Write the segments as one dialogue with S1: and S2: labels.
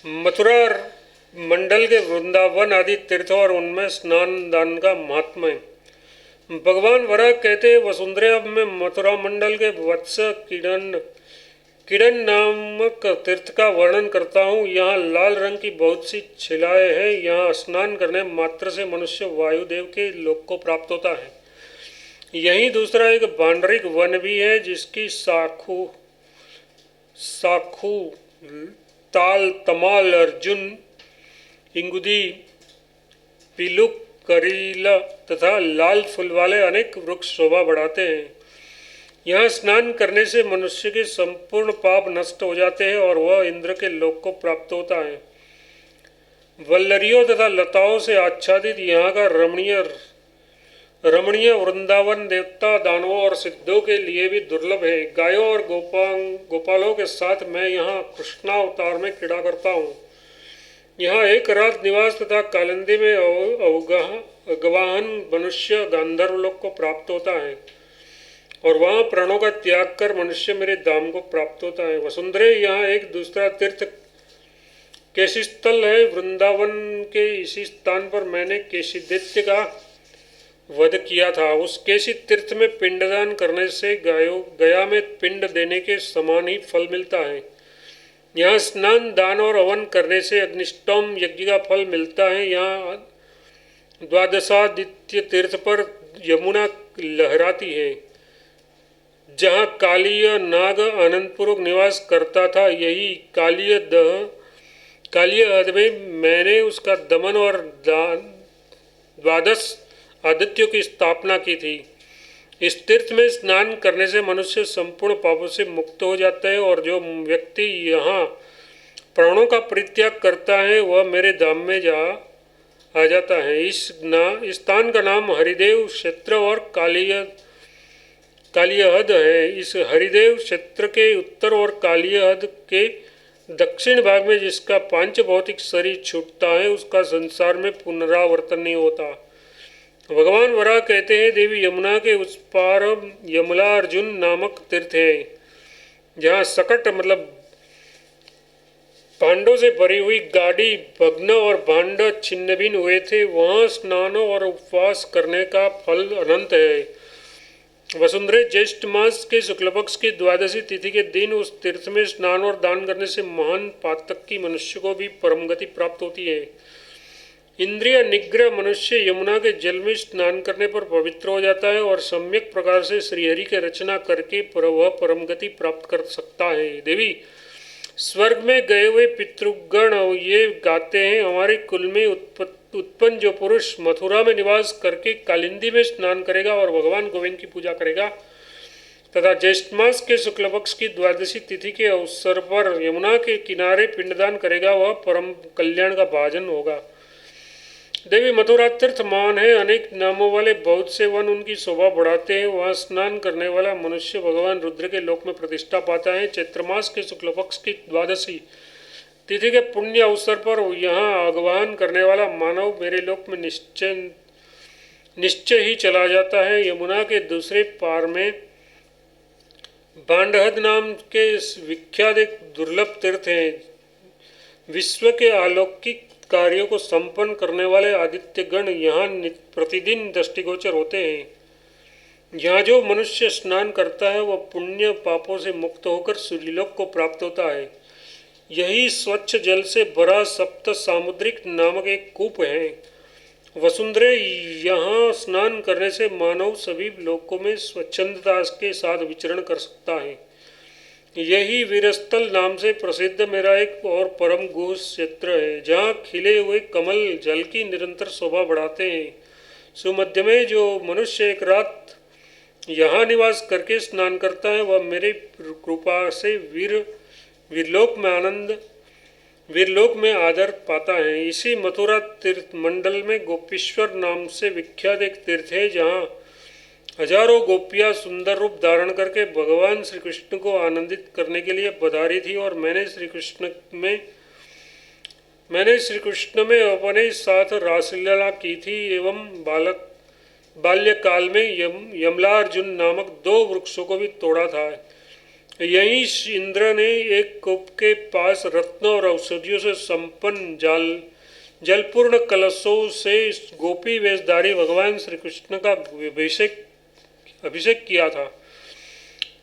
S1: मथुरा मंडल के वृंदावन आदि तीर्थों और उनमें स्नान दान का महात्म्य। भगवान वराह कहते हैं, वसुंधरा में मथुरा मंडल के वत्स किरण किरण नामक तीर्थ का वर्णन करता हूँ। यहाँ लाल रंग की बहुत सी शिलाएं हैं। यहाँ स्नान करने मात्र से मनुष्य वायुदेव के लोक को प्राप्त होता है। यहीं दूसरा एक बांडरिक वन भी है, जिसकी साखू साखू ताल तमाल अर्जुन इंगुदी पिलुक करीला तथा लाल फूल वाले अनेक वृक्ष शोभा बढ़ाते हैं। यहाँ स्नान करने से मनुष्य के संपूर्ण पाप नष्ट हो जाते हैं और वह इंद्र के लोक को प्राप्त होता है। वल्लरियों तथा लताओं से आच्छादित यहाँ का रमणीय वृंदावन देवता दानवों और सिद्धों के लिए भी दुर्लभ है। गायों और गोपालों के साथ मैं यहाँ कृष्णावतार में क्रीड़ा करता हूँ। यहाँ एक रात निवास तथा कालिंदी में अगवाहन मनुष्य गांधर्व लोक को प्राप्त होता है और वहाँ प्राणों का त्याग कर मनुष्य मेरे धाम को प्राप्त होता है। वसुंधरे यहाँ एक दूसरा तीर्थ केशी स्थल है। वृंदावन के इसी स्थान पर मैंने केशीदैत्य का वध किया था। उस केशी तीर्थ में पिंडदान करने से गया में पिंड देने के समान ही फल मिलता है। यहाँ स्नान दान और हवन करने से अग्निष्टोम यज्ञ का फल मिलता है। यहाँ द्वादशादित्य तीर्थ पर यमुना लहराती है। जहाँ कालीय नाग आनंदपूर्वक निवास करता था, यही कालीय हद में मैंने उसका दमन और द्वादश आदित्यों की स्थापना की थी। इस तीर्थ में स्नान करने से मनुष्य संपूर्ण पापों से मुक्त हो जाता है और जो व्यक्ति यहाँ प्राणों का परित्याग करता है वह मेरे धाम में आ जाता है। इस स्थान का नाम हरिदेव क्षेत्र और कालियहद है। इस हरिदेव क्षेत्र के उत्तर और कालियहद के दक्षिण भाग में जिसका पांच भौतिक शरीर छूटता है, उसका संसार में पुनरावर्तन नहीं होता। भगवान वराह कहते हैं, देवी यमुना के उस पार यमला अर्जुन नामक तीर्थ है, जहाँ सकट मतलब भांडों से भरी हुई गाड़ी भग्न और भांड छिन्न भिन्न हुए थे। वहाँ स्नानों और उपवास करने का फल अनंत है। वसुंधरे ज्येष्ठ मास के शुक्ल पक्ष की द्वादशी तिथि के दिन उस तीर्थ में स्नान और दान करने से महान पातकी मनुष्य को भी परम गति प्राप्त होती है। इंद्रिय निग्रह मनुष्य यमुना के जल में स्नान करने पर पवित्र हो जाता है और सम्यक प्रकार से श्रीहरि की रचना करके वह परम गति प्राप्त कर सकता है। देवी, स्वर्ग में गए हुए पितृगण ये गाते हैं, हमारे कुल में उत्पन्न जो पुरुष मथुरा में निवास करके कालिंदी में स्नान करेगा और भगवान गोविंद की पूजा करेगा तथा ज्येष्ठ मास के शुक्ल पक्ष की द्वादशी तिथि के अवसर पर यमुना के किनारे पिंडदान करेगा, वह परम कल्याण का भाजन होगा। देवी, मथुरा तीर्थ मान है। अनेक नामों वाले बहुत से वन उनकी शोभा बढ़ाते हैं। वहाँ स्नान करने वाला मनुष्य भगवान रुद्र के लोक में प्रतिष्ठा पाता है। चैत्र मास के शुक्ल पक्ष की द्वादशी तिथि के पुण्य अवसर पर यहाँ आगवाहन करने वाला मानव मेरे लोक में निश्चय ही चला जाता है। यमुना के दूसरे पार में बांडहद नाम के विख्यात एक दुर्लभ तीर्थ है। विश्व के अलौकिक कार्यों को संपन्न करने वाले आदित्य गण यहाँ प्रतिदिन दृष्टिगोचर होते हैं। यहाँ जो मनुष्य स्नान करता है वह पुण्य पापों से मुक्त होकर सूर्यलोक को प्राप्त होता है। यही स्वच्छ जल से भरा सप्त सामुद्रिक नामक एक कूप है। वसुंधरे, यहाँ स्नान करने से मानव सभी लोकों में स्वच्छंदता के साथ विचरण कर सकता है। यही वीरस्थल नाम से प्रसिद्ध मेरा एक और परम गुह क्षेत्र है, जहाँ खिले हुए कमल जल की निरंतर शोभा बढ़ाते हैं। सुमध्य में जो मनुष्य एक रात यहाँ निवास करके स्नान करता है वह मेरे कृपा से वीरलोक में आदर पाता है। इसी मथुरा तीर्थ मंडल में गोपीश्वर नाम से विख्यात एक तीर्थ है, जहाँ हजारों गोपियाँ सुंदर रूप धारण करके भगवान श्री कृष्ण को आनंदित करने के लिए पधारी थी और मैंने श्री कृष्ण में अपने साथ रासलीला की थी। एवं बाल्यकाल में यमला अर्जुन नामक दो वृक्षों को भी तोड़ा था। यहीं इंद्र ने एक कूप के पास रत्नों और औषधियों से संपन्न जलपूर्ण कलशों से गोपी वेशधारी भगवान श्री कृष्ण का अभिषेक किया था।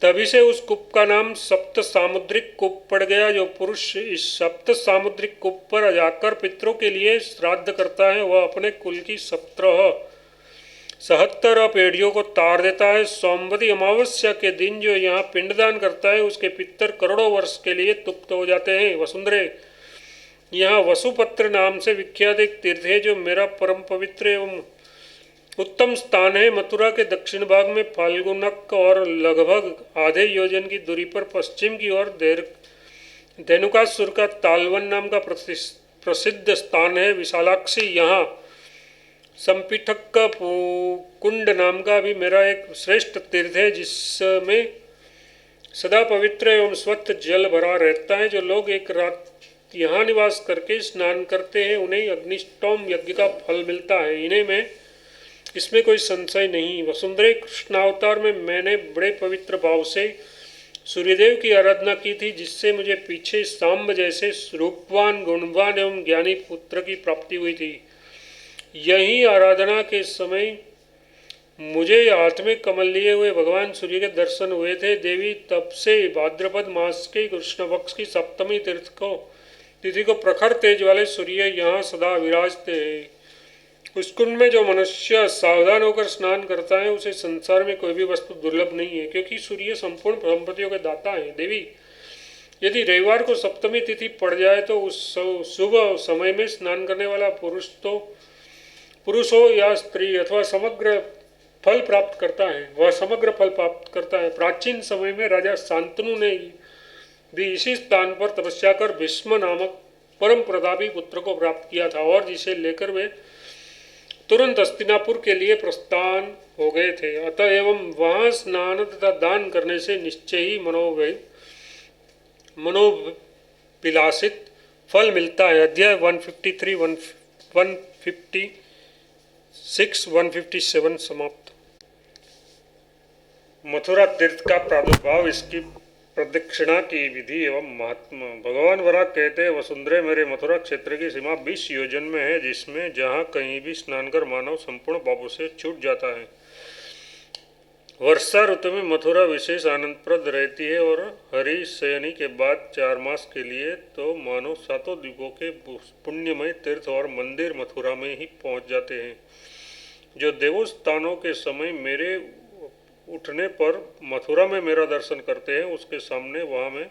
S1: तभी से उस कूप का नाम सप्त सामुद्रिक कूप पड़ गया। जो पुरुष इस सप्त सामुद्रिक कूप पर जाकर पितरों के लिए श्राद्ध करता है वह अपने कुल की 77 पीढ़ियों को तार देता है। सोमवती अमावस्या के दिन जो यहाँ पिंडदान करता है उसके पितर करोड़ों वर्ष के लिए तृप्त हो जाते हैं। वसुंधरे, यहाँ वसुपत्र नाम से विख्यात एक तीर्थ है जो मेरा परम पवित्र एवं उत्तम स्थान है। मथुरा के दक्षिण भाग में फाल्गुनक और लगभग आधे योजन की दूरी पर पश्चिम की ओर धेनुकासुर का तालवन नाम का प्रसिद्ध स्थान है। विशालाक्षी, यहाँ संपिठक का कुंड नाम का भी मेरा एक श्रेष्ठ तीर्थ है जिसमें सदा पवित्र एवं स्वच्छ जल भरा रहता है। जो लोग एक रात यहाँ निवास करके स्नान करते हैं उन्हें अग्निष्टोम यज्ञ का फल मिलता है। इसमें कोई संशय नहीं। वसुंधरे, कृष्णावतार में मैंने बड़े पवित्र भाव से सूर्यदेव की आराधना की थी जिससे मुझे पीछे सांब जैसे रूपवान, गुणवान एवं ज्ञानी पुत्र की प्राप्ति हुई थी। यही आराधना के समय मुझे हाथ में कमल लिए हुए भगवान सूर्य के दर्शन हुए थे। देवी तब से भाद्रपद मास के कृष्ण पक्ष की सप्तमी तिथि को प्रखर तेज वाले सूर्य यहाँ सदा विराजते हैं। उस कुंड में जो मनुष्य सावधान होकर स्नान करता है उसे संसार में कोई भी वस्तु दुर्लभ नहीं है, क्योंकि सूर्य संपूर्ण संपत्तियों के दाता है। देवी, यदि रविवार को सप्तमी तिथि पड़ जाए तो उस शुभ समय में स्नान करने वाला पुरुष हो या स्त्री अथवा समग्र फल प्राप्त करता है। वह समग्र फल प्राप्त करता है। प्राचीन समय में राजा शांतनु ने भी इसी स्थान पर तपस्या कर भीष्म नामक परम प्रतापी पुत्र को प्राप्त किया था और जिसे लेकर वे तुरंत हस्तिनापुर के लिए प्रस्थान हो गए थे। अतः एवं वहाँ स्नान तथा दान करने से निश्चय ही मनोविलासित फल मिलता है। अध्याय 153, 156, 157 समाप्त। मथुरा तीर्थ का प्रादुर्भाव, इसकी प्रदक्षिणा की विधि एवं महात्मा। भगवान वराह कहते हैं, वसुंधरे, मेरे मथुरा क्षेत्र की सीमा 20 योजन में है, जिसमें जहाँ कहीं भी स्नान कर मानव संपूर्ण पापों से छूट जाता है। वर्षा ऋतु में मथुरा विशेष आनंदप्रद रहती है और हरि शयनी के बाद 4 मास के लिए तो मानव 7 द्वीपों के पुण्यमय तीर्थ और मंदिर मथुरा में ही पहुँच जाते हैं। जो देवस्थानों के समय मेरे उठने पर मथुरा में मेरा दर्शन करते हैं उसके सामने वहाँ मैं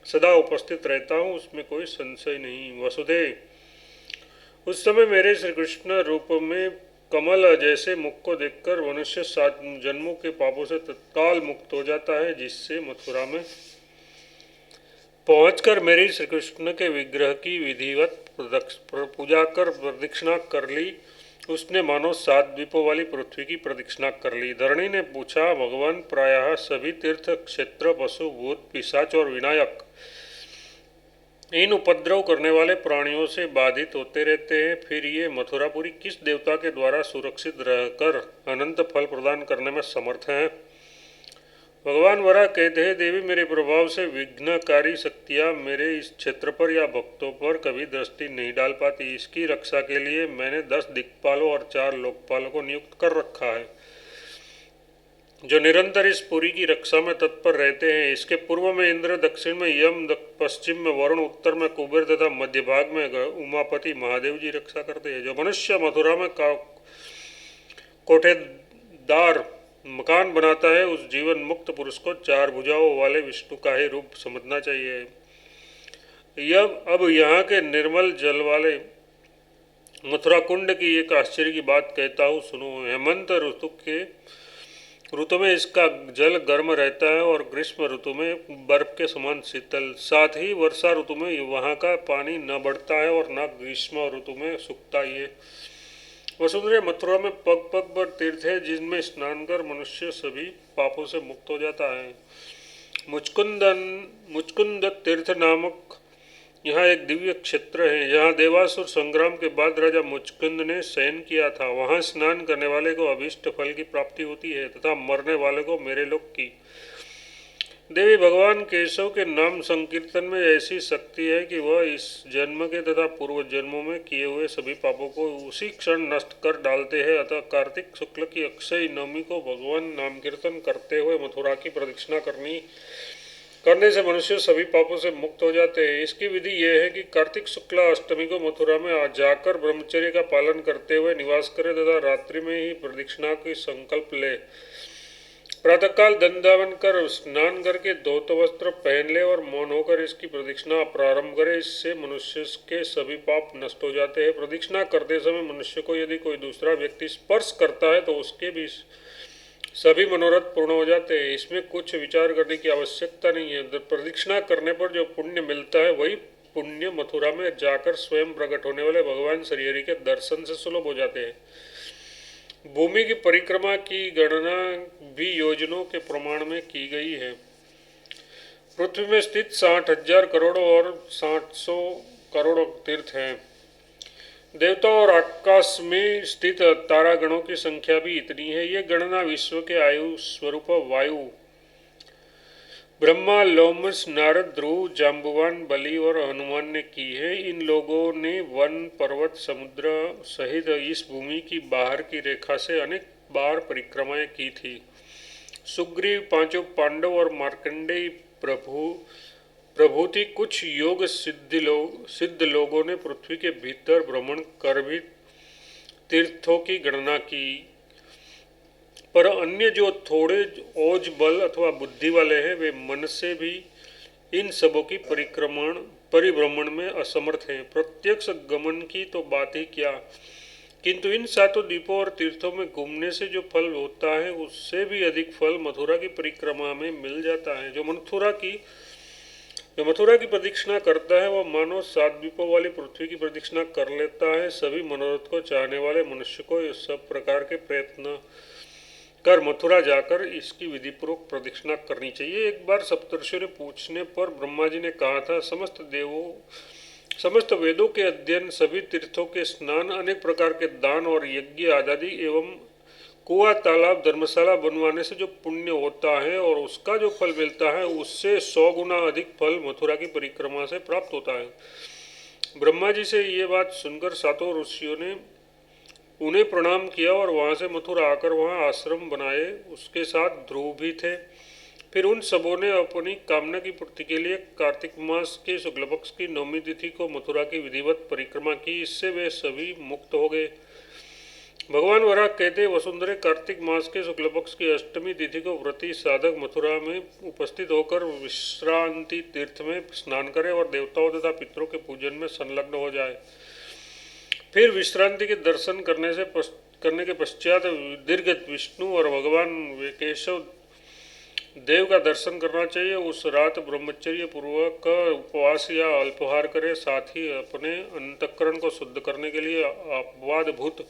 S1: सदा उपस्थित रहता हूँ, उसमें कोई संशय नहीं। वसुधे, उस समय मेरे श्री कृष्ण रूप में कमल जैसे मुख को देखकर मनुष्य 7 जन्मों के पापों से तत्काल मुक्त हो जाता है। जिससे मथुरा में पहुंचकर मेरी श्री कृष्ण के विग्रह की विधिवत पूजा कर प्रदक्षिणा कर ली। उसने मानो 7 द्वीपों वाली पृथ्वी की प्रदक्षिणा कर ली। धरणी ने पूछा, भगवान, प्रायः सभी तीर्थ क्षेत्र पशु, भूत, पिशाच और विनायक इन उपद्रव करने वाले प्राणियों से बाधित होते रहते हैं, फिर ये मथुरापुरी किस देवता के द्वारा सुरक्षित रहकर अनंत फल प्रदान करने में समर्थ हैं? भगवान वराह कहते हैं, देवी, मेरे प्रभाव से विघ्नकारी शक्तियाँ मेरे इस क्षेत्र पर या भक्तों पर कभी दृष्टि नहीं डाल पाती। इसकी रक्षा के लिए मैंने 10 दिक्पालों और 4 लोकपालों को नियुक्त कर रखा है, जो निरंतर इस पुरी की रक्षा में तत्पर रहते हैं। इसके पूर्व में इंद्र, दक्षिण में यम, पश्चिम में वरुण, उत्तर में कुबेर तथा मध्य भाग में उमापति महादेव जी रक्षा करते हैं। जो मनुष्य मथुरा में कोठेदार मकान बनाता है उस जीवन मुक्त पुरुष को 4 भुजाओं वाले विष्णु का ही रूप समझना चाहिए। अब यहाँ के निर्मल जल वाले मथुरा कुंड की एक आश्चर्य की बात कहता हूँ, सुनो। हेमंत ऋतु में इसका जल गर्म रहता है और ग्रीष्म ऋतु में बर्फ के समान शीतल। साथ ही वर्षा ऋतु में वहाँ का पानी न बढ़ता है और न ग्रीष्म ऋतु में सूखता ही है। वसुंधरे, मथुरा में पग पग पर तीर्थ है जिनमें स्नान कर मनुष्य सभी पापों से मुक्त हो जाता है। मुचकुंद तीर्थ नामक यहाँ एक दिव्य क्षेत्र है। यहाँ देवासुर संग्राम के बाद राजा मुचकुंद ने शयन किया था। वहाँ स्नान करने वाले को अभीष्ट फल की प्राप्ति होती है तथा मरने वाले को मेरे लोक की देवी भगवान केशव के नाम संकीर्तन में ऐसी शक्ति है कि वह इस जन्म के तथा पूर्व जन्मों में किए हुए सभी पापों को उसी क्षण नष्ट कर डालते हैं। अतः कार्तिक शुक्ल की अक्षय नवमी को भगवान नाम कीर्तन करते हुए मथुरा की प्रदक्षिणा करने से मनुष्य सभी पापों से मुक्त हो जाते हैं। इसकी विधि यह है कि कार्तिक शुक्ला अष्टमी को मथुरा में जाकर ब्रह्मचर्य का पालन करते हुए निवास करें तथा रात्रि में ही प्रदक्षिणा की संकल्प ले। प्रातःकाल दंडावन कर स्नान करके धोत वस्त्र पहन ले और मौन होकर इसकी प्रदक्षिणा प्रारंभ करे। इससे मनुष्य के सभी पाप नष्ट हो जाते हैं। प्रदक्षिणा करते समय मनुष्य को यदि कोई दूसरा व्यक्ति स्पर्श करता है तो उसके भी सभी मनोरथ पूर्ण हो जाते हैं। इसमें कुछ विचार करने की आवश्यकता नहीं है। प्रदक्षिणा करने पर जो पुण्य मिलता है वही पुण्य मथुरा में जाकर स्वयं प्रकट होने वाले भगवान श्रीहरि के दर्शन से सुलभ हो जाते हैं। भूमि की परिक्रमा की गणना भी योजनों के प्रमाण में की गई है। पृथ्वी में स्थित 60,000 करोड़ और 700 करोड़ तीर्थ हैं। देवता और आकाश में स्थित तारागणों की संख्या भी इतनी है। ये गणना विश्व के आयु स्वरूप वायु, ब्रह्मा, लोमस, नारद, ध्रुव, जाम्बुवान, बलि और हनुमान ने की है। इन लोगों ने वन, पर्वत, समुद्र सहित इस भूमि की बाहर की रेखा से अनेक बार परिक्रमाएं की थी। सुग्रीव, पांचों पांडव और मार्कंडेय प्रभृति कुछ योग सिद्ध लोगों ने पृथ्वी के भीतर भ्रमण कर भी तीर्थों की गणना की, पर अन्य जो थोड़े ओज बल अथवा बुद्धि वाले हैं वे मन से भी इन सबों की परिभ्रमण में असमर्थ हैं। प्रत्यक्ष गमन की तो बात ही क्या, किंतु इन सातों द्वीपों और तीर्थों में घूमने से जो फल होता है उससे भी अधिक फल मथुरा की परिक्रमा में मिल जाता है। जो मथुरा की प्रदक्षिणा करता है वह मानो 7 द्वीपों वाली पृथ्वी की प्रदक्षिणा कर लेता है। सभी मनोरथ को चाहने वाले मनुष्य को इस सब प्रकार के प्रयत्न कर मथुरा जाकर इसकी विधिपूर्वक प्रदक्षिणा करनी चाहिए। एक बार सप्तर्षियों ने पूछने पर ब्रह्मा जी ने कहा था, समस्त वेदों के अध्ययन, सभी तीर्थों के स्नान, अनेक प्रकार के दान और यज्ञ आदि एवं कुआं, तालाब, धर्मशाला बनवाने से जो पुण्य होता है और उसका जो फल मिलता है उससे 100 गुना अधिक फल मथुरा की परिक्रमा से प्राप्त होता है। ब्रह्मा जी से ये बात सुनकर सातों ऋषियों ने उन्हें प्रणाम किया और वहाँ से मथुरा आकर वहाँ आश्रम बनाए। उसके साथ ध्रुव भी थे। फिर उन सबों ने अपनी कामना की पूर्ति के लिए कार्तिक मास के शुक्ल पक्ष की नवमी तिथि को मथुरा की विधिवत परिक्रमा की। इससे वे सभी मुक्त हो गए। भगवान वराह कहते, वसुंधरे, कार्तिक मास के शुक्ल पक्ष की अष्टमी तिथि को व्रती साधक मथुरा में उपस्थित होकर विश्रांति तीर्थ में स्नान करे और देवताओं तथा पितरों के पूजन में संलग्न हो जाए। फिर विश्रांति के दर्शन करने के पश्चात दीर्घ विष्णु और भगवान केशव देव का दर्शन करना चाहिए। उस रात ब्रह्मचर्य पूर्वक उपवास या अल्पाहार करे। साथ ही अपने अंतःकरण को शुद्ध करने के लिए अपवादभूत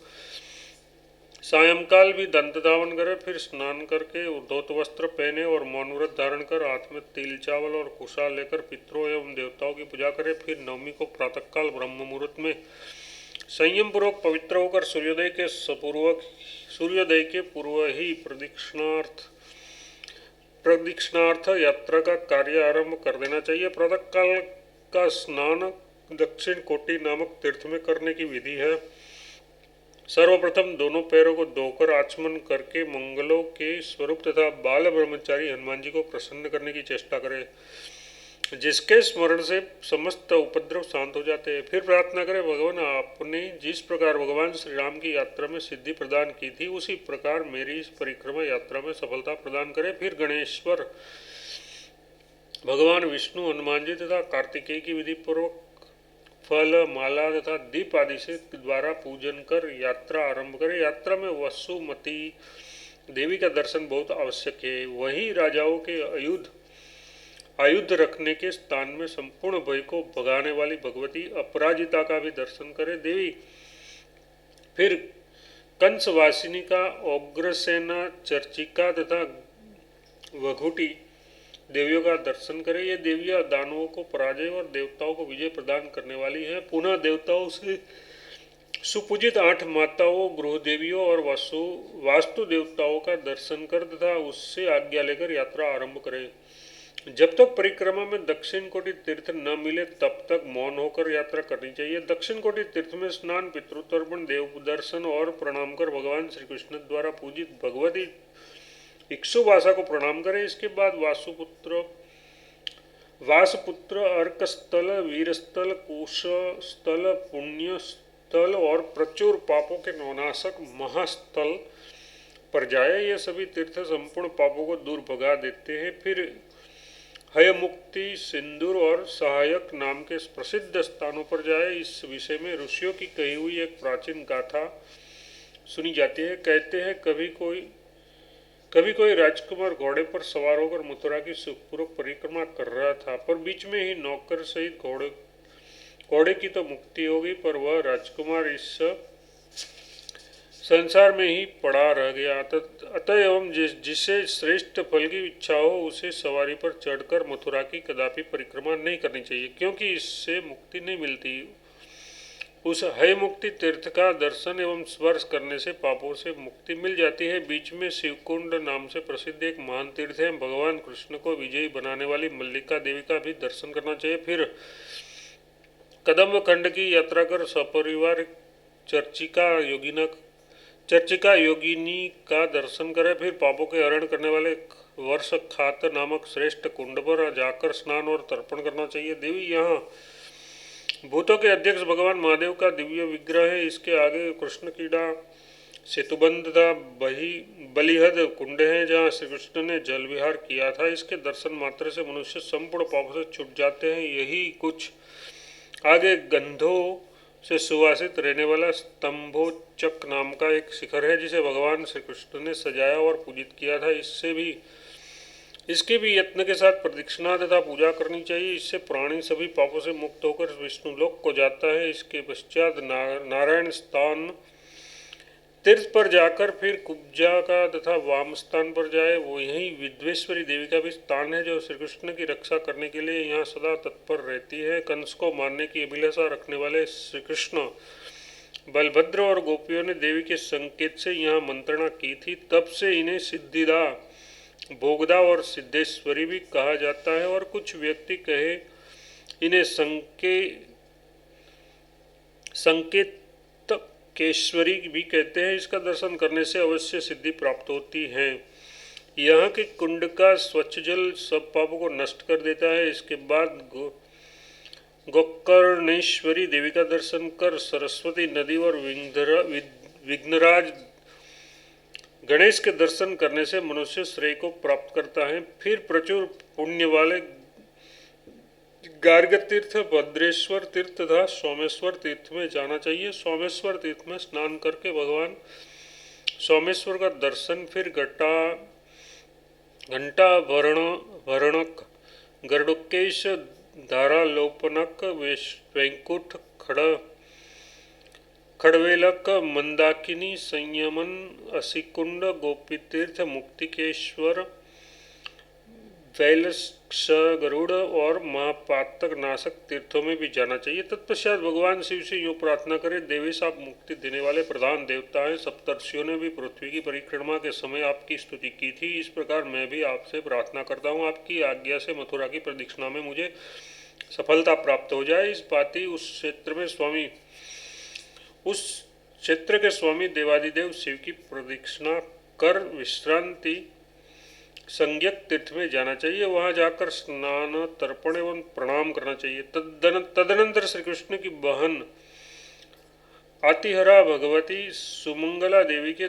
S1: सायंकाल भी दंत धावन करे। फिर स्नान करके धोत वस्त्र पहने और मौन व्रत धारण कर हाथ में तिल, चावल और कुशा लेकर पितरों एवं देवताओं की पूजा करे। फिर नवमी को प्रातःकाल ब्रह्म मुहूर्त में संयम पूर्वक पवित्र होकर सूर्योदय के पूर्व ही प्रदक्षिणार्थ यात्रा का कार्य आरंभ कर देना चाहिए। प्रातःकाल का स्नान दक्षिण कोटि नामक तीर्थ में करने की विधि है। सर्वप्रथम दोनों पैरों को धोकर आचमन करके मंगलों के स्वरूप तथा बाल ब्रह्मचारी हनुमान जी को प्रसन्न करने की चेष्टा करें, जिसके स्मरण से समस्त उपद्रव शांत हो जाते हैं। फिर प्रार्थना करें, भगवान आपने जिस प्रकार भगवान श्री राम की यात्रा में सिद्धि प्रदान की थी उसी प्रकार मेरी इस परिक्रमा यात्रा में सफलता प्रदान करें। फिर गणेश्वर, भगवान विष्णु, हनुमान जी तथा कार्तिकेय की विधि पूर्वक फल, माला तथा दीप आदि से द्वारा पूजन कर यात्रा आरंभ करें। यात्रा में वसुमती देवी का दर्शन बहुत आवश्यक है। वहीं राजाओं के आयुध रखने के स्थान में संपूर्ण भय को भगाने वाली भगवती अपराजिता का भी दर्शन करें। देवी फिर कंसवासिनी का, उग्रसेना, चर्चिका तथा वघुटी देवियों का दर्शन करें। ये देवियां दानवों को पराजय और देवताओं को विजय प्रदान करने वाली हैं। पुनः देवताओं से सुपूजित 8 माताओं, गृह देवियों और वास्तु देवताओं का दर्शन कर तथा उससे आज्ञा लेकर यात्रा आरंभ करें। जब तक परिक्रमा में दक्षिण कोटि तीर्थ न मिले तब तक मौन होकर यात्रा करनी चाहिए। दक्षिण कोटि तीर्थ में स्नान, पितृतर्पण, देव दर्शन और प्रणाम कर भगवान श्री कृष्ण द्वारा पूजित भगवती इक्षुवासा को प्रणाम करें। इसके बाद वासपुत्र, अर्कस्थल, वीरस्थल, कुशस्थल, पुण्यस्थल और प्रचुर पापों के नाशक महास्थल पर जाए। ये सभी तीर्थ संपूर्ण पापों को दूर भगा देते हैं। फिर हयमुक्ति, सिंदूर और सहायक नाम के प्रसिद्ध स्थानों पर जाए। इस विषय में ऋषियों की कही हुई एक प्राचीन गाथा सुनी जाती है। कहते हैं कभी कोई राजकुमार घोड़े पर सवार होकर मथुरा की सुखपूर्वक परिक्रमा कर रहा था, पर बीच में ही नौकर सहित घोड़े की तो मुक्ति हो गई, पर वह राजकुमार इस संसार में ही पड़ा रह गया। अतएव जिसे श्रेष्ठ फल की इच्छा हो उसे सवारी पर चढ़कर मथुरा की कदापि परिक्रमा नहीं करनी चाहिए, क्योंकि इससे मुक्ति नहीं मिलती। उस हय मुक्ति तीर्थ का दर्शन एवं स्पर्श करने से पापों से मुक्ति मिल जाती है। बीच में शिवकुंड नाम से प्रसिद्ध एक महान तीर्थ है। भगवान कृष्ण को विजयी बनाने वाली मल्लिका देवी का भी दर्शन करना चाहिए। फिर कदम्ब खंड की यात्रा कर सपरिवार चर्चिका योगिनी का दर्शन करें। फिर पापों के हरण करने वाले वर्ष खात नामक श्रेष्ठ कुंड पर जाकर स्नान और तर्पण करना चाहिए। देवी यहाँ भूतों के अध्यक्ष भगवान महादेव का दिव्य विग्रह है। इसके आगे कृष्ण कीड़ा, सेतुबंध तथा बलिहद कुंड है जहाँ श्री कृष्ण ने जल विहार किया था। इसके दर्शन मात्र से मनुष्य संपूर्ण पापों से छूट जाते हैं। यही कुछ आगे गंधों से सुवासित रहने वाला स्तंभोचक नाम का एक शिखर है जिसे भगवान श्री कृष्ण ने सजाया और पूजित किया था। इसके भी यत्न के साथ प्रदक्षिणा तथा पूजा करनी चाहिए। इससे प्राणी सभी पापों से मुक्त होकर विष्णुलोक को जाता है। इसके पश्चात नारायण स्थान तीर्थ पर जाकर फिर कुब्जा का तथा वाम स्थान पर जाए। वो यही विद्वेश्वरी देवी का भी स्थान है जो श्री कृष्ण की रक्षा करने के लिए यहाँ सदा तत्पर रहती है। कंस को मारने की अभिलाषा रखने वाले श्री कृष्ण, बलभद्र और गोपियों ने देवी के संकेत से यहाँ मंत्रणा की थी। तब से इन्हें सिद्धिदा, भोगदा और सिद्धेश्वरी भी कहा जाता है। और कुछ व्यक्ति कहे इन्हें संकेतकेश्वरी भी कहते हैं। इसका दर्शन करने से अवश्य सिद्धि प्राप्त होती है। यहाँ के कुंड का स्वच्छ जल सब पापों को नष्ट कर देता है। इसके बाद गोकर्णेश्वरी देवी का दर्शन कर सरस्वती नदी और विघ्नराज गणेश के दर्शन करने से मनुष्य श्रेय को प्राप्त करता है। फिर प्रचुर पुण्य वाले गार्ग तीर्थ, भद्रेश्वर तीर्थ तथा सोमेश्वर तीर्थ में जाना चाहिए। सोमेश्वर तीर्थ में स्नान करके भगवान सोमेश्वर का दर्शन, फिर घंटा भरणक, गरुड़केश, धारालोपनक, वैकुंठ, खड़वेलक, मंदाकिनी, संयमन, असिकुंड, गोपीतीर्थ, मुक्तिकेश्वर, वैलक्ष, गरुड़ और महापातक नाशक तीर्थों में भी जाना चाहिए। तत्पश्चात भगवान शिव से यूँ प्रार्थना करें, देवेश आप मुक्ति देने वाले प्रधान देवता हैं। सप्तर्षियों ने भी पृथ्वी की परिक्रमा के समय आपकी स्तुति की थी। इस प्रकार मैं भी आपसे प्रार्थना करता हूँ, आपकी आज्ञा से मथुरा की प्रदक्षिणा में मुझे सफलता प्राप्त हो जाए। इस भांति उस क्षेत्र के स्वामी देवादिदेव शिव की प्रदक्षिणा कर विश्रांति संज्ञक तीर्थ में जाना चाहिए। वहां जाकर स्नान, तर्पण एवं प्रणाम करना चाहिए। तदनंतर श्री कृष्ण की बहन आतिहरा भगवती सुमंगला देवी के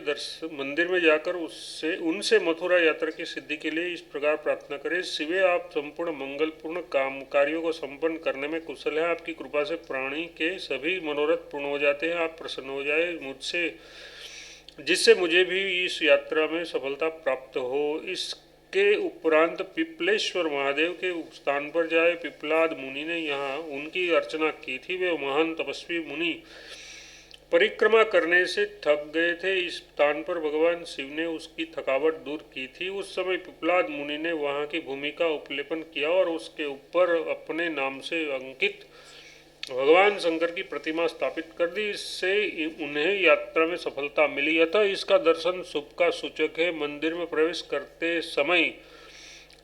S1: मंदिर में जाकर उनसे मथुरा यात्रा की सिद्धि के लिए इस प्रकार प्रार्थना करें, शिवे आप संपूर्ण मंगलपूर्ण कार्यों को संपन्न करने में कुशल है। आपकी कृपा से प्राणी के सभी मनोरथ पूर्ण हो जाते हैं। आप प्रसन्न हो जाए मुझसे, जिससे मुझे भी इस यात्रा में सफलता प्राप्त हो। इसके उपरांत पिपलेश्वर महादेव के स्थान पर जाए। पिपलाद मुनि ने यहाँ उनकी अर्चना की थी। वे महान तपस्वी मुनि परिक्रमा करने से थक गए थे। इस स्थान पर भगवान शिव ने उसकी थकावट दूर की थी। उस समय पिपलाद मुनि ने वहाँ की भूमि का उपलेपन किया और उसके ऊपर अपने नाम से अंकित भगवान शंकर की प्रतिमा स्थापित कर दी। इससे उन्हें यात्रा में सफलता मिली। अतः इसका दर्शन शुभ का सूचक है। मंदिर में प्रवेश करते समय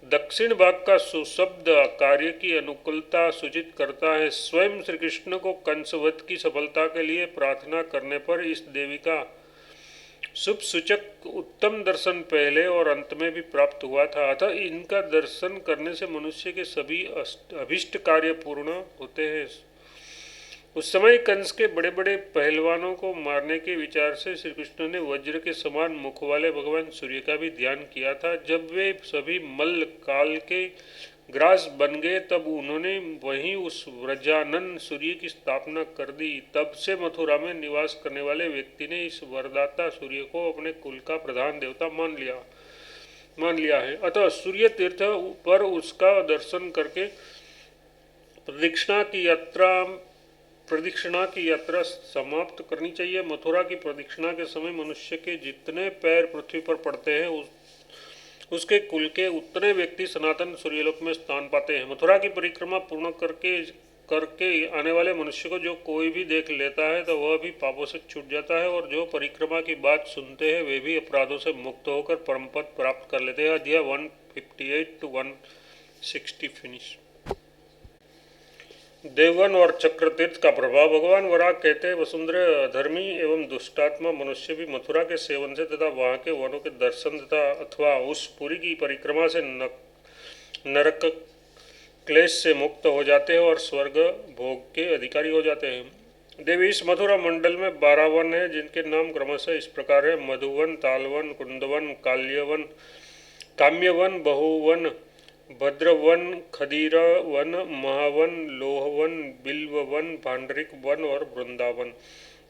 S1: दक्षिण भाग का सुशब्द कार्य की अनुकूलता सूचित करता है। स्वयं श्री कृष्ण को कंसवध की सफलता के लिए प्रार्थना करने पर इस देवी का शुभ सूचक उत्तम दर्शन पहले और अंत में भी प्राप्त हुआ था। अतः इनका दर्शन करने से मनुष्य के सभी अभिष्ट कार्य पूर्ण होते हैं। उस समय कंस के बड़े बड़े पहलवानों को मारने के विचार से श्री कृष्ण ने वज्र के समान मुख वाले भगवान सूर्य का भी ध्यान किया था। जब वे सभी मल्ल काल के ग्रास बन गए तब उन्होंने वहीं उस व्रजानन सूर्य की स्थापना कर दी। तब से मथुरा में निवास करने वाले व्यक्ति ने इस वरदाता सूर्य को अपने कुल का प्रधान देवता मान लिया है। अतः सूर्य तीर्थ पर उसका दर्शन करके प्रदक्षिणा की यात्रा समाप्त करनी चाहिए। मथुरा की प्रदक्षिणा के समय मनुष्य के जितने पैर पृथ्वी पर पड़ते हैं उसके कुल के उतने व्यक्ति सनातन सूर्यलोक में स्थान पाते हैं। मथुरा की परिक्रमा पूर्ण करके आने वाले मनुष्य को जो कोई भी देख लेता है तो वह भी पापों से छूट जाता है, और जो परिक्रमा की बात सुनते हैं वे भी अपराधों से मुक्त होकर परम पद प्राप्त कर लेते हैं। अध्याय 158 to 160 फिनिश। देववन और चक्रतीर्थ का प्रभाव। भगवान वराह कहते हैं, वसुंधरा अधर्मी एवं दुष्टात्मा मनुष्य भी मथुरा के सेवन से तथा वहाँ के वनों के दर्शन तथा अथवा उस पुरी की परिक्रमा से नरक क्लेश से मुक्त हो जाते हैं और स्वर्ग भोग के अधिकारी हो जाते हैं। देवी इस मथुरा मंडल में 12 वन हैं, जिनके नाम क्रमशः इस प्रकार है: मधुवन, तालवन, कुंदवन, काल्यवन, काम्यवन, बहुवन, भद्रवन, खदीरवन, महावन, लोहवन, बिल्ववन, भांडरिक वन और वृंदावन।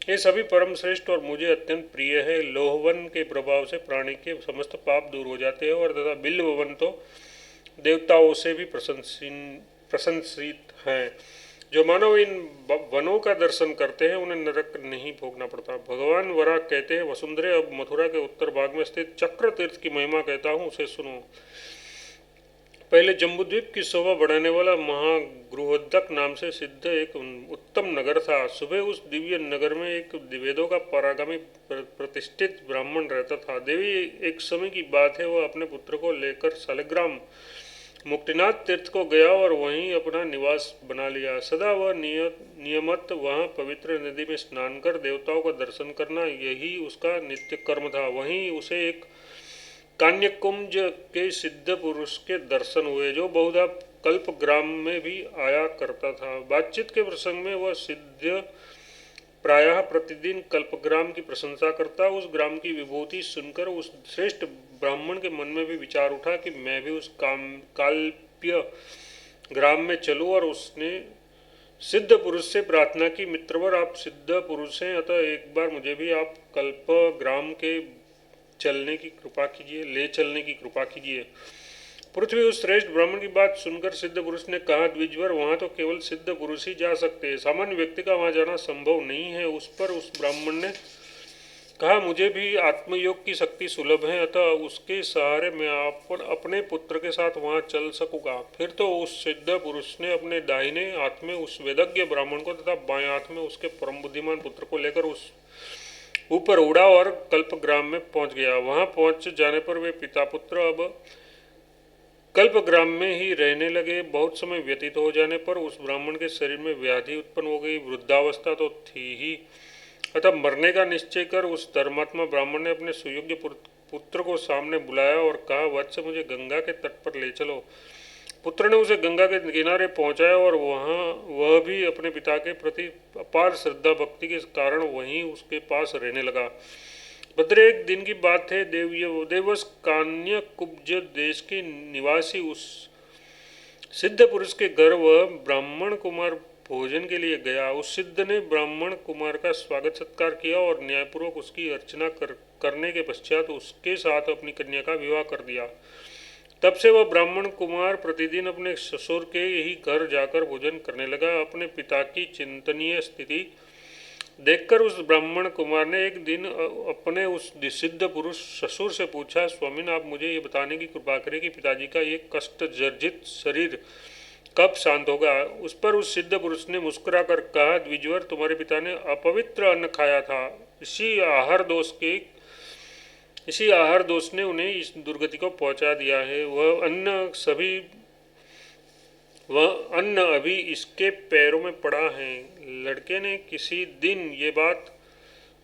S1: ये सभी परम श्रेष्ठ और मुझे अत्यंत प्रिय है। लोहवन के प्रभाव से प्राणी के समस्त पाप दूर हो जाते हैं, और तथा बिल्ववन तो देवताओं से भी प्रशंसित हैं। जो मानव इन वनों का दर्शन करते हैं उन्हें नरक नहीं भोगना पड़ता। भगवान वराह कहते हैं, वसुंधरे अब मथुरा के उत्तर भाग में स्थित चक्र तीर्थ की महिमा कहता हूँ, उसे सुनो। पहले जम्बूद्वीप की शोभा बढ़ाने वाला महागृहोदक नाम से सिद्ध एक उत्तम नगर था। सुबह उस दिव्य नगर में एक वेदों का परागामी प्रतिष्ठित ब्राह्मण रहता था। देवी एक समय की बात है, वह अपने पुत्र को लेकर शालिग्राम मुक्तिनाथ तीर्थ को गया और वहीं अपना निवास बना लिया। सदा वह नियमित वहाँ पवित्र नदी में स्नान कर देवताओं का दर्शन करना, यही उसका नित्य कर्म था। वहीं उसे एक कान्यकुंज के सिद्ध पुरुष के दर्शन हुए, जो बहुधा कल्पग्राम में भी आया करता था। बातचीत के प्रसंग में वह सिद्ध प्रायः प्रतिदिन कल्पग्राम की प्रशंसा करता। उस ग्राम की विभूति सुनकर उस श्रेष्ठ ब्राह्मण के मन में भी विचार उठा कि मैं भी उस काल्प्य ग्राम में चलूं, और उसने सिद्ध पुरुष से प्रार्थना की, मित्रवर आप सिद्ध पुरुष हैं, अतः एक बार मुझे भी आप कल्पग्राम के चलने की कृपा कीजिए। पृथ्वी उस श्रेष्ठ ब्राह्मण की बात सुनकर सिद्ध पुरुष ने कहा, द्विजवर वहाँ तो केवल सिद्ध पुरुष ही जा सकते हैं, सामान्य व्यक्ति का वहाँ जाना संभव नहीं है। उस पर उस ब्राह्मण ने कहा, मुझे भी आत्मयोग की शक्ति सुलभ है, अतः उसके सहारे मैं अपने पुत्र के साथ वहाँ चल सकूँगा। फिर तो उस सिद्ध पुरुष ने अपने दाहिने हाथ में उस वेदज्ञ ब्राह्मण को तथा बाएं हाथ में उसके परम बुद्धिमान पुत्र को लेकर उस ऊपर उड़ा और कल्पग्राम में पहुंच गया। वहां पहुंच जाने पर वे पिता पुत्र अब कल्पग्राम में ही रहने लगे। बहुत समय व्यतीत हो जाने पर उस ब्राह्मण के शरीर में व्याधि उत्पन्न हो गई। वृद्धावस्था तो थी ही, अतः मरने का निश्चय कर उस धर्मात्मा ब्राह्मण ने अपने सुयोग्य पुत्र को सामने बुलाया और कहा, वत्स मुझे गंगा के तट पर ले चलो। पुत्र ने उसे गंगा के किनारे पहुंचाया और वह भी अपने पिता के प्रति अपार श्रद्धा भक्ति के कारण वहीं उसके पास रहने लगा। भद्र एक दिन की बात है, देवस कान्यकुब्ज देश के निवासी उस सिद्ध पुरुष के घर वह ब्राह्मण कुमार भोजन के लिए गया। उस सिद्ध ने ब्राह्मण कुमार का स्वागत सत्कार किया और न्यायपूर्वक उसकी अर्चना करने के पश्चात उसके साथ अपनी कन्या का विवाह कर दिया। तब से वह ब्राह्मण कुमार प्रतिदिन अपने ससुर के यही घर जाकर भोजन करने लगा। अपने पिता की चिंतनीय स्थिति देखकर उस ब्राह्मण कुमार ने एक दिन अपने उस सिद्ध पुरुष ससुर से पूछा, स्वामीन आप मुझे ये बताने की कृपा करें कि पिताजी का ये कष्ट जर्जित शरीर कब शांत होगा। उस पर उस सिद्ध पुरुष ने मुस्कुरा कर कहा, द्विजवर तुम्हारे पिता ने अपवित्र अन्न खाया था, इसी आहार दोष के इसी आहार दोष ने उन्हें इस दुर्गति को पहुंचा दिया है। वह अन्न अभी इसके पैरों में पड़ा है। लड़के ने किसी दिन ये बात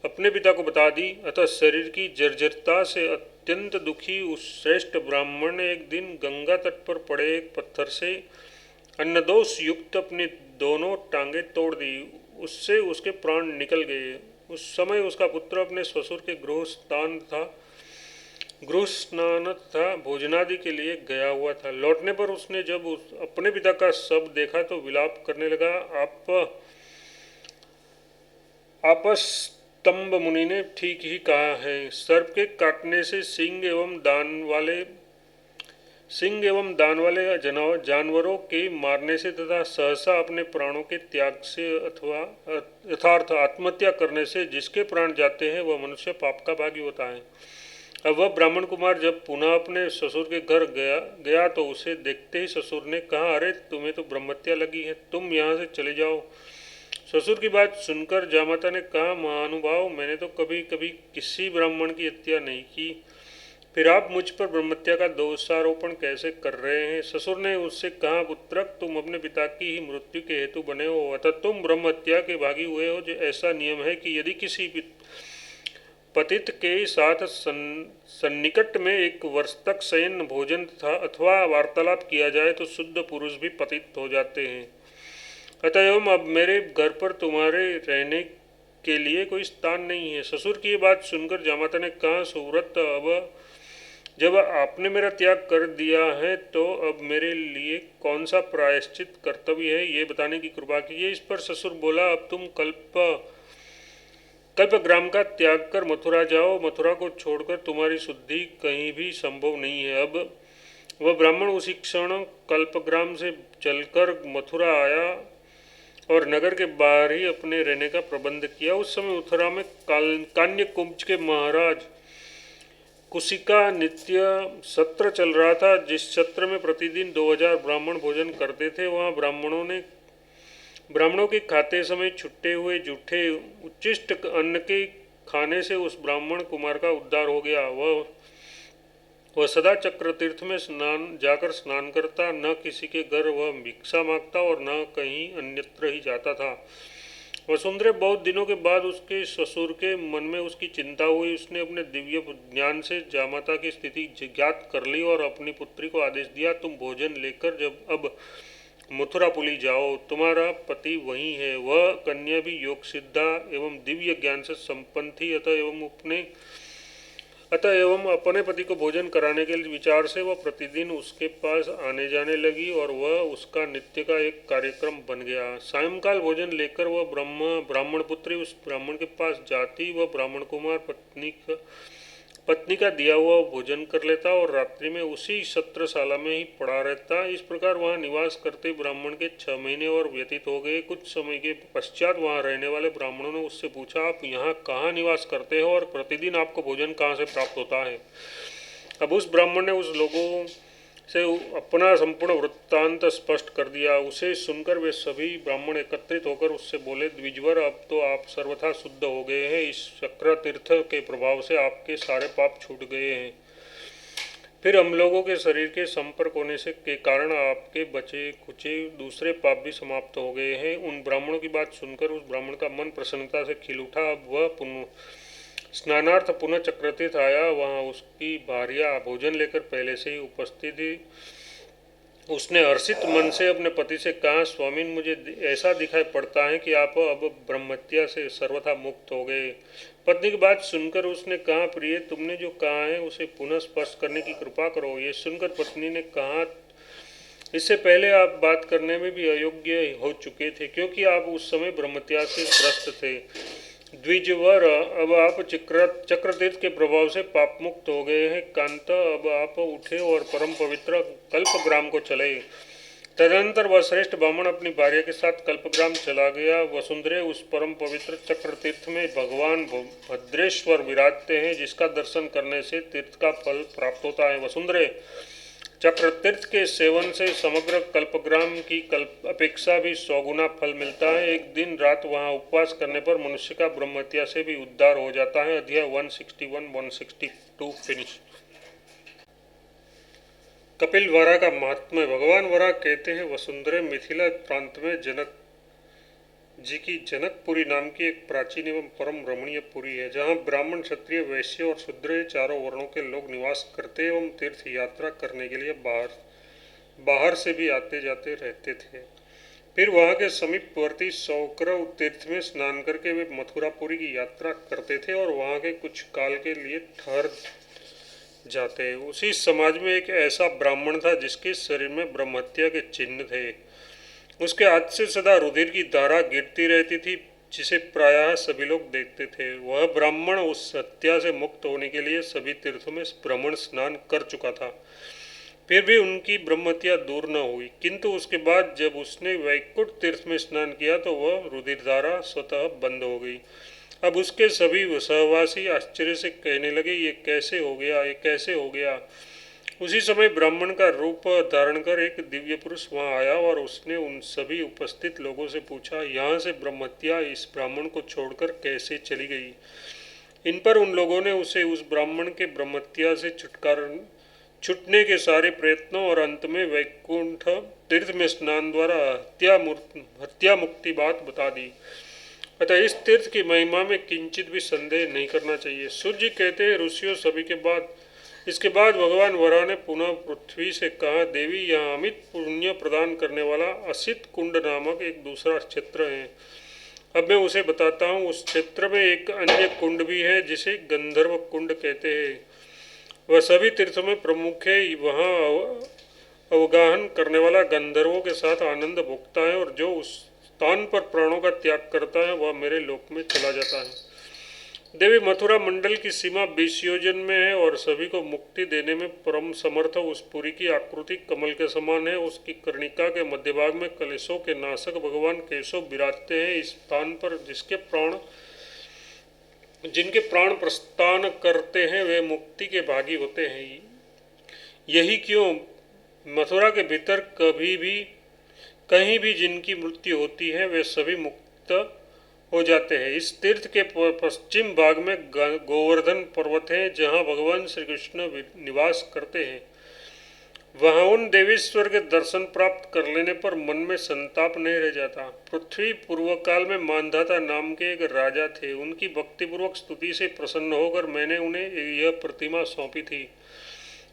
S1: अपने पिता को बता दी। अतः शरीर की जर्जरता से अत्यंत दुखी उस श्रेष्ठ ब्राह्मण ने एक दिन गंगा तट पर पड़े एक पत्थर से अन्नदोष युक्त अपनी दोनों टांगें तोड़ दी। उससे उसके प्राण निकल गए। उस समय उसका पुत्र अपने ससुर के गृह स्नान तथा भोजनादि के लिए गया हुआ था। लौटने पर उसने जब अपने पिता का शव देखा तो विलाप करने लगा। आपस्तंभ मुनि ने ठीक ही कहा है। सर्प के काटने से सिंह एवं दान वाले जानवरों के मारने से तथा सहसा अपने प्राणों के त्याग से अथवा यथार्थ आत्महत्या करने से जिसके प्राण जाते हैं वह मनुष्य पाप का भागी होता है। अब वह ब्राह्मण कुमार जब पुनः अपने ससुर के घर गया तो उसे देखते ही ससुर ने कहा, अरे तुम्हें तो ब्रह्महत्या लगी है, तुम यहाँ से चले जाओ। ससुर की बात सुनकर जामाता ने कहा, महानुभाव, मैंने तो कभी कभी किसी ब्राह्मण की हत्या नहीं की, फिर आप मुझ पर ब्रह्महत्या का दोषारोपण कैसे कर रहे हैं। ससुर ने उससे कहा, पुत्रक, तुम अपने पिता की ही मृत्यु के हेतु बने हो, अतः तुम ब्रह्महत्या के भागी हुए हो। जो ऐसा नियम है कि यदि किसी पतित के साथ सन्निकट में एक वर्ष तक शयन भोजन तथा अथवा वार्तालाप किया जाए तो शुद्ध पुरुष भी पतित हो जाते हैं। अतएव अब मेरे घर पर तुम्हारे रहने के लिए कोई स्थान नहीं है। ससुर की ये बात सुनकर जामाता ने कहा, सुव्रत, अब जब आपने मेरा त्याग कर दिया है तो अब मेरे लिए कौन सा प्रायश्चित कर्तव्य है, ये बताने की कृपा कीजिए। इस पर ससुर बोला, अब तुम कल्पग्राम का त्याग कर मथुरा जाओ। मथुरा को छोड़कर तुम्हारी शुद्धि कहीं भी संभव नहीं है। अब वह ब्राह्मण उसी क्षण कल्पग्राम से चलकर मथुरा आया और नगर के बाहर ही अपने रहने का प्रबंध किया। उस समय मथुरा में कान्य कुंज के महाराज कुशिका नित्य सत्र चल रहा था। जिस सत्र में प्रतिदिन 2000 ब्राह्मण भोजन करते थे, वहाँ ब्राह्मणों के खाते समय छुट्टे हुए जूठे उच्चिष्ट अन्न के खाने से उस ब्राह्मण कुमार का उद्धार हो गया। वह सदा चक्र तीर्थ में जाकर स्नान करता, न किसी के घर वह भिक्षा मांगता और न कहीं अन्यत्र ही जाता था। वसुंधरा बहुत दिनों के बाद उसके ससुर के मन में उसकी चिंता हुई। उसने अपने दिव्य ज्ञान से जामाता की स्थिति ज्ञात कर ली और अपनी पुत्री को आदेश दिया, तुम भोजन लेकर अब मथुरापुली जाओ। तुम्हारा पति वहीं है। वह कन्या भी योग सिद्धा एवं दिव्य ज्ञान से संपन्न थी। अतः एवं अपने पति को भोजन कराने के विचार से वह प्रतिदिन उसके पास आने जाने लगी और वह उसका नित्य का एक कार्यक्रम बन गया। सायंकाल भोजन लेकर वह ब्राह्मण पुत्री उस ब्राह्मण के पास जाती। वह ब्राह्मण कुमार पत्नी का दिया हुआ भोजन कर लेता और रात्रि में उसी सत्रशाला में ही पड़ा रहता। इस प्रकार वहाँ निवास करते ब्राह्मण के 6 महीने और व्यतीत हो गए। कुछ समय के पश्चात वहाँ रहने वाले ब्राह्मणों ने उससे पूछा, आप यहाँ कहाँ निवास करते हो और प्रतिदिन आपको भोजन कहाँ से प्राप्त होता है। अब उस ब्राह्मण ने उस लोगों से अपना संपूर्ण वृत्तांत स्पष्ट कर दिया। उसे सुनकर वे सभी ब्राह्मण एकत्रित होकर उससे बोले, द्विजवर, अब तो आप सर्वथा शुद्ध हो गए हैं। इस चक्र तीर्थ के प्रभाव से आपके सारे पाप छूट गए हैं। फिर हम लोगों के शरीर के संपर्क होने से के कारण आपके बचे कुचे दूसरे पाप भी समाप्त हो गए हैं। उन ब्राह्मणों की बात सुनकर उस ब्राह्मण का मन प्रसन्नता से खिल उठा। अब वह स्नानार्थ पुनः चक्रतीर्थ आया। वहाँ उसकी भार्या भोजन लेकर पहले से ही उपस्थित थी। उसने हर्षित मन से अपने पति से कहा, स्वामी, मुझे ऐसा दिखाई पड़ता है कि आप अब ब्रह्महत्या से सर्वथा मुक्त हो गए। पत्नी की बात सुनकर उसने कहा, प्रिय, तुमने जो कहा है उसे पुनः स्पष्ट करने की कृपा करो। ये सुनकर पत्नी ने कहा, इससे पहले आप बात करने में भी अयोग्य हो चुके थे, क्योंकि आप उस समय ब्रह्महत्या से ग्रस्त थे। द्विजवर, अब आप चक्रतीर्थ के प्रभाव से पाप मुक्त हो गए हैं। कांता, अब आप उठे और परम पवित्र कल्पग्राम को चले। तदनंतर वह श्रेष्ठ ब्राह्मण अपनी भार्या के साथ कल्पग्राम चला गया। वसुंधरे, उस परम पवित्र चक्रतीर्थ में भगवान भद्रेश्वर विराजते हैं, जिसका दर्शन करने से तीर्थ का फल प्राप्त होता है। वसुंधरे, चक्रतीर्थ के सेवन से समग्र कल्पग्राम की कल्प अपेक्षा भी 100 गुना फल मिलता है। एक दिन रात वहाँ उपवास करने पर मनुष्य का ब्रह्महत्या से भी उद्धार हो जाता है। अध्याय 161-162 फिनिश। कपिल वरा का महात्म्य। भगवान वरा कहते हैं, वसुंधरा मिथिला प्रांत में जनक जी की जनकपुरी नाम की एक प्राचीन एवं परम रमणीय पुरी है, जहाँ ब्राह्मण, क्षत्रिय, वैश्य और शूद्र चारों वर्णों के लोग निवास करते एवं तीर्थ यात्रा करने के लिए बाहर से भी आते जाते रहते थे। फिर वहाँ के समीपवर्ती सौकरव तीर्थ में स्नान करके वे मथुरापुरी की यात्रा करते थे और वहाँ के कुछ काल के लिए ठहर जाते। उसी समाज में एक ऐसा ब्राह्मण था जिसके शरीर में ब्रह्महत्या के चिन्ह थे। उसके हाथ से सदा रुधिर की धारा गिरती रहती थी, जिसे प्रायः सभी लोग देखते थे। वह ब्राह्मण उस हत्या से मुक्त होने के लिए सभी तीर्थों में भ्रमण स्नान कर चुका था, फिर भी उनकी ब्रह्महत्या दूर न हुई। किंतु उसके बाद जब उसने वैकुंठ तीर्थ में स्नान किया तो वह रुधिर धारा स्वतः बंद हो गई। अब उसके सभी सहवासी आश्चर्य से कहने लगे, ये कैसे हो गया, ये कैसे हो गया। उसी समय ब्राह्मण का रूप धारण कर एक दिव्य पुरुष वहां आया और उसने उन सभी उपस्थित लोगों से पूछा, यहाँ से ब्रह्महत्या इस ब्राह्मण को छोड़कर कैसे चली गई। इन पर उन लोगों ने उसे उस ब्राह्मण के ब्रह्महत्या से छुटने के सारे प्रयत्नों और अंत में वैकुंठ तीर्थ में स्नान द्वारा हत्या मुक्ति बात बता दी। अतः इस तीर्थ की महिमा में किंचित भी संदेह नहीं करना चाहिए। सूर्य जी कहते हैं, ऋषियों सभी के बाद इसके बाद भगवान वरा ने पुनः पृथ्वी से कहा, देवी, यहाँ अमित पुण्य प्रदान करने वाला असित कुंड नामक एक दूसरा क्षेत्र है। अब मैं उसे बताता हूँ। उस क्षेत्र में एक अन्य कुंड भी है जिसे गंधर्व कुंड कहते हैं। वह सभी तीर्थों में प्रमुख है। वहाँ अवगाहन करने वाला गंधर्वों के साथ आनंद भोगता है और जो उस स्थान पर प्राणों का त्याग करता है वह मेरे लोक में चला जाता है। देवी, मथुरा मंडल की सीमा 20 योजन में है और सभी को मुक्ति देने में परम समर्थ उस पुरी की आकृति कमल के समान है। उसकी कर्णिका के मध्य भाग में कलेशों के नाशक भगवान केशव विराजते हैं। इस स्थान पर जिनके प्राण प्रस्थान करते हैं वे मुक्ति के भागी होते हैं। यही क्यों मथुरा के भीतर कहीं भी जिनकी मृत्यु होती है वे सभी मुक्त हो जाते हैं। इस तीर्थ के पश्चिम भाग में गोवर्धन पर्वत है, जहाँ भगवान श्री कृष्ण निवास करते हैं। वहाँ उन देवेश्वर के दर्शन प्राप्त कर लेने पर मन में संताप नहीं रह जाता। पृथ्वी पूर्व काल में मानधाता नाम के एक राजा थे। उनकी भक्तिपूर्वक स्तुति से प्रसन्न होकर मैंने उन्हें यह प्रतिमा सौंपी थी।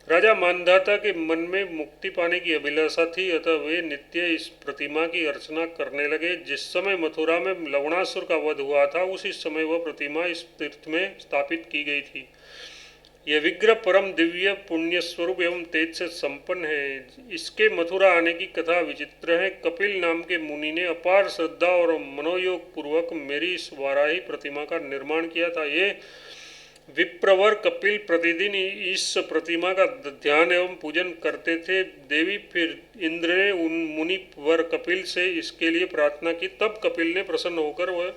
S1: राजा मानधाता के मन में मुक्ति पाने की अभिलाषा थी, अतः वे नित्य इस प्रतिमा की अर्चना करने लगे। जिस समय मथुरा में लवणासुर का वध हुआ था उसी समय वह प्रतिमा इस तीर्थ में स्थापित की गई थी। यह विग्रह परम दिव्य पुण्य स्वरूप एवं तेज से संपन्न है। इसके मथुरा आने की कथा विचित्र है। कपिल नाम के मुनि ने अपार श्रद्धा और मनोयोग पूर्वक मेरी इस वाराही प्रतिमा का निर्माण किया था। ये विप्रवर कपिल प्रतिदिन इस प्रतिमा का ध्यान एवं पूजन करते थे। देवी, फिर इंद्र ने उन मुनि वर कपिल से इसके लिए प्रार्थना की। तब कपिल ने प्रसन्न होकर वह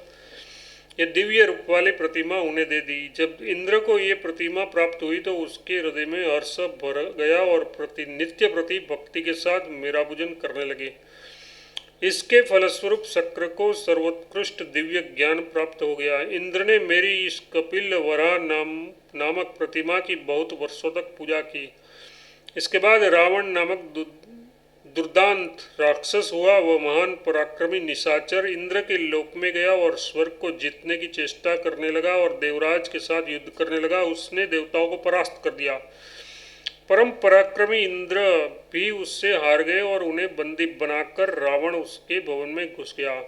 S1: ये दिव्य रूप वाली प्रतिमा उन्हें दे दी। जब इंद्र को ये प्रतिमा प्राप्त हुई तो उसके हृदय में हर्ष भर गया और नित्य प्रति भक्ति के साथ मेरा पूजन करने लगे। इसके फलस्वरूप शक्र को सर्वोत्कृष्ट दिव्य ज्ञान प्राप्त हो गया। इंद्र ने मेरी इस कपिल वरा नामक प्रतिमा की बहुत वर्षों तक पूजा की। इसके बाद रावण नामक दुर्दांत राक्षस हुआ। वह महान पराक्रमी निशाचर इंद्र के लोक में गया और स्वर्ग को जीतने की चेष्टा करने लगा और देवराज के साथ युद्ध करने लगा। उसने देवताओं को परास्त कर दिया। परम पराक्रमी इंद्र भी उससे हार गए और उन्हें बंदी बनाकर रावण उसके भवन में घुस गया।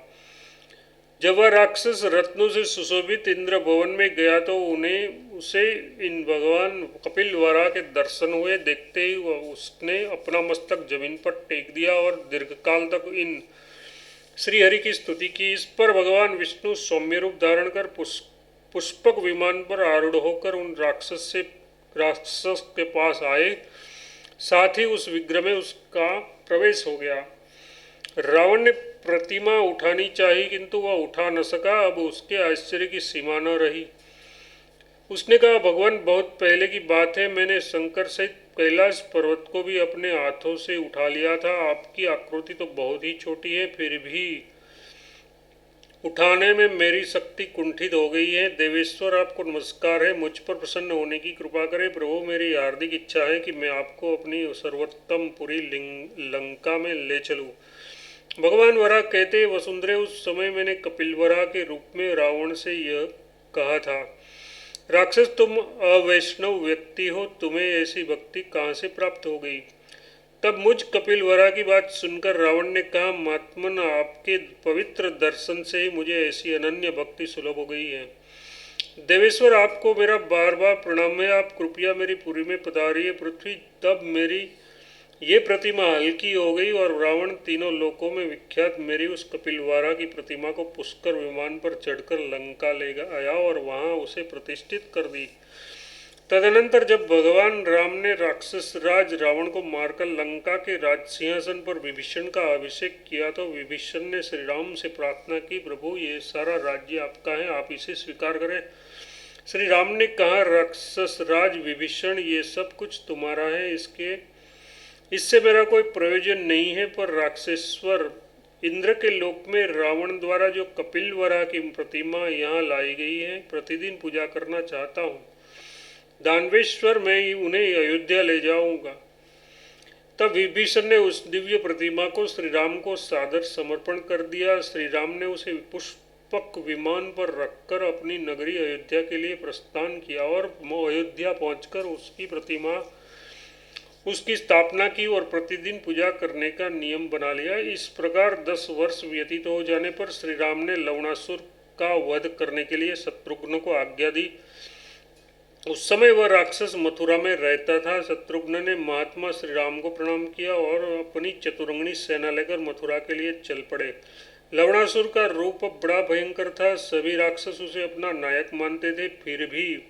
S1: जब वह राक्षस रत्नों से सुशोभित इंद्र भवन में गया तो उसे इन भगवान कपिल वरा के दर्शन हुए। देखते ही उसने अपना मस्तक जमीन पर टेक दिया और दीर्घकाल तक इन श्रीहरि की स्तुति की। इस पर भगवान विष्णु सौम्य रूप धारण कर पुष्पक विमान पर आरूढ़ होकर उन राक्षस के पास आए। साथ ही उस विग्रह में उसका प्रवेश हो गया। रावण ने प्रतिमा उठानी चाहिए किंतु वह उठा न सका। अब उसके आश्चर्य की सीमा न रही। उसने कहा, भगवान, बहुत पहले की बात है, मैंने शंकर सहित कैलाश पर्वत को भी अपने हाथों से उठा लिया था। आपकी आकृति तो बहुत ही छोटी है, फिर भी उठाने में मेरी शक्ति कुंठित हो गई है। देवेश्वर आपको नमस्कार है, मुझ पर प्रसन्न होने की कृपा करें। प्रभु, मेरी हार्दिक इच्छा है कि मैं आपको अपनी सर्वोत्तम पुरी लंका में ले चलूं। भगवान वराह कहते, वसुंधरे, उस समय मैंने कपिलवरा के रूप में रावण से यह कहा था, राक्षस, तुम अवैष्णव व्यक्ति हो, तुम्हें ऐसी भक्ति कहाँ से प्राप्त हो गई। तब मुझ कपिलवरा की बात सुनकर रावण ने कहा, महात्मन, आपके पवित्र दर्शन से ही मुझे ऐसी अनन्य भक्ति सुलभ हो गई है। देवेश्वर, आपको मेरा बार बार प्रणाम है। आप कृपया मेरी पुरी में पधारिए। पृथ्वी, तब मेरी ये प्रतिमा हल्की हो गई और रावण तीनों लोकों में विख्यात मेरी उस कपिलवारा की प्रतिमा को पुष्कर विमान पर चढ़कर लंका ले आया और वहां उसे प्रतिष्ठित कर दी। तदनंतर जब भगवान राम ने राक्षस राज रावण को मारकर लंका के राज सिंहासन पर विभीषण का अभिषेक किया तो विभीषण ने श्री राम से प्रार्थना की, प्रभु, ये सारा राज्य आपका है, आप इसे स्वीकार करें। श्री राम ने कहा, राक्षस राज विभीषण, ये सब कुछ तुम्हारा है, इससे मेरा कोई प्रयोजन नहीं है, पर राक्षसेश्वर इंद्र के लोक में रावण द्वारा जो कपिलवरा की प्रतिमा यहाँ लाई गई है, प्रतिदिन पूजा करना चाहता हूँ। दानवेश्वर, मैं उन्हें अयोध्या ले जाऊंगा। तब विभीषण ने उस दिव्य प्रतिमा को श्री राम को सादर समर्पण कर दिया। श्री राम ने उसे पुष्पक विमान पर रखकर अपनी नगरी अयोध्या के लिए प्रस्थान किया और अयोध्या पहुंचकर उसकी स्थापना की और प्रतिदिन पूजा करने का नियम बना लिया। इस प्रकार 10 वर्ष व्यतीत हो जाने पर श्री राम ने लवणासुर का वध करने के लिए शत्रुघ्न को आज्ञा दी। उस समय वह राक्षस मथुरा में रहता था। शत्रुघ्न ने महात्मा श्री राम को प्रणाम किया और अपनी चतुरंगनी सेना लेकर मथुरा के लिए चल पड़े। लवणासुर का रूप बड़ा भयंकर था, सभी राक्षस उसे अपना नायक मानते थे, फिर भी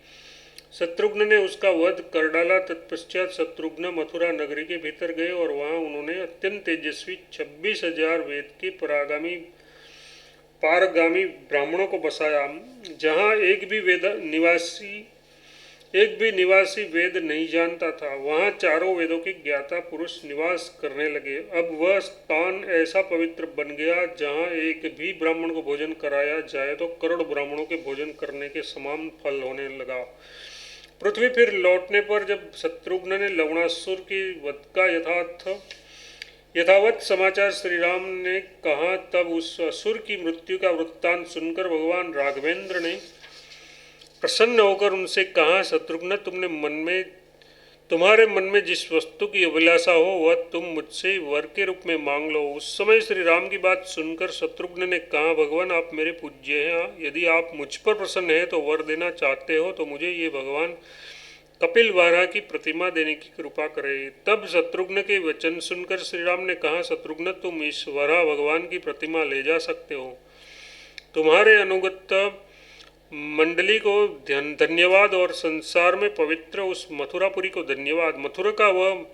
S1: शत्रुघ्न ने उसका वध कर डाला। तत्पश्चात शत्रुघ्न मथुरा नगरी के भीतर गए और वहां उन्होंने अत्यंत तेजस्वी 26,000 वेद के पारगामी ब्राह्मणों को बसाया। जहां एक भी निवासी वेद नहीं जानता था, वहां चारों वेदों के ज्ञाता पुरुष निवास करने लगे। अब वह स्थान ऐसा पवित्र बन गया, जहां एक भी ब्राह्मण को भोजन कराया जाए तो करोड़ ब्राह्मणों के भोजन करने के समान फल होने लगा। पृथ्वी फिर लौटने पर जब शत्रुघ्न ने लवणासुर की वध का यथावत समाचार श्री राम ने कहा, तब उस असुर की मृत्यु का वृत्तांत सुनकर भगवान राघवेंद्र ने प्रसन्न होकर उनसे कहा, शत्रुघ्न, तुम्हारे मन में जिस वस्तु की अभिलाषा हो वह तुम मुझसे वर के रूप में मांग लो। उस समय श्री राम की बात सुनकर शत्रुघ्न ने कहा, भगवान, आप मेरे पूज्य हैं, यदि आप मुझ पर प्रसन्न हैं तो वर देना चाहते हो तो मुझे ये भगवान कपिलवारा की प्रतिमा देने की कृपा करें। तब शत्रुघ्न के वचन सुनकर श्री राम ने कहा, शत्रुघ्न, तुम इस वरा भगवान की प्रतिमा ले जा सकते हो। तुम्हारे अनुगत मंडली को धन्यवाद और संसार में पवित्र उस मथुरापुरी को धन्यवाद। मथुरा का वह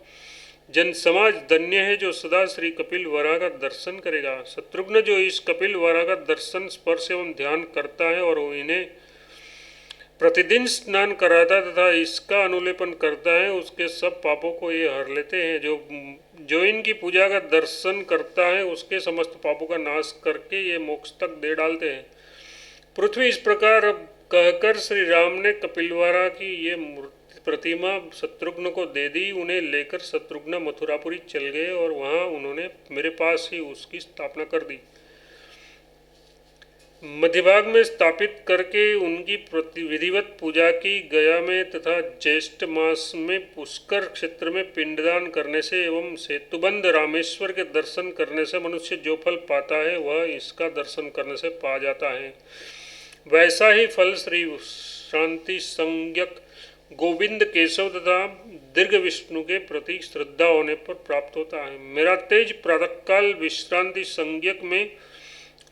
S1: जन समाज धन्य है जो सदा श्री कपिल वरा का दर्शन करेगा। शत्रुघ्न जो इस कपिल वरा का दर्शन, स्पर्श एवं ध्यान करता है और इन्हें प्रतिदिन स्नान कराता तथा इसका अनुलेपन करता है, उसके सब पापों को ये हर लेते हैं। जो इनकी पूजा का दर्शन करता है उसके समस्त पापों का नाश करके ये मोक्ष तक दे डालते हैं। पृथ्वी, इस प्रकार कहकर श्री राम ने कपिलवारा की ये प्रतिमा शत्रुघ्न को दे दी। उन्हें लेकर शत्रुघ्न मथुरापुरी चल गए और वहां उन्होंने मेरे पास ही उसकी स्थापना कर दी। मध्यभाग में स्थापित करके उनकी विधिवत पूजा की। गया में तथा ज्येष्ठ मास में पुष्कर क्षेत्र में पिंडदान करने से एवं सेतुबंध रामेश्वर के दर्शन करने से मनुष्य जो फल पाता है वह इसका दर्शन करने से पा जाता है। वैसा ही फल श्री शांति संज्ञक गोविंद केशव तथा दीर्घ विष्णु के प्रति श्रद्धा होने पर प्राप्त होता है। मेरा तेज प्रातःकाल विश्रांति संज्ञक में,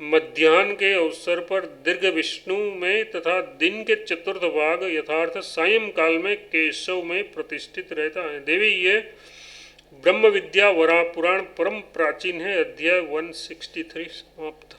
S1: मध्याह्न के अवसर पर दीर्घ विष्णु में तथा दिन के चतुर्थ भाग यथार्थ सायंकाल में केशव में प्रतिष्ठित रहता है। देवी, ये ब्रह्म विद्या वरा पुराण परम प्राचीन है। अध्याय 163 समाप्त।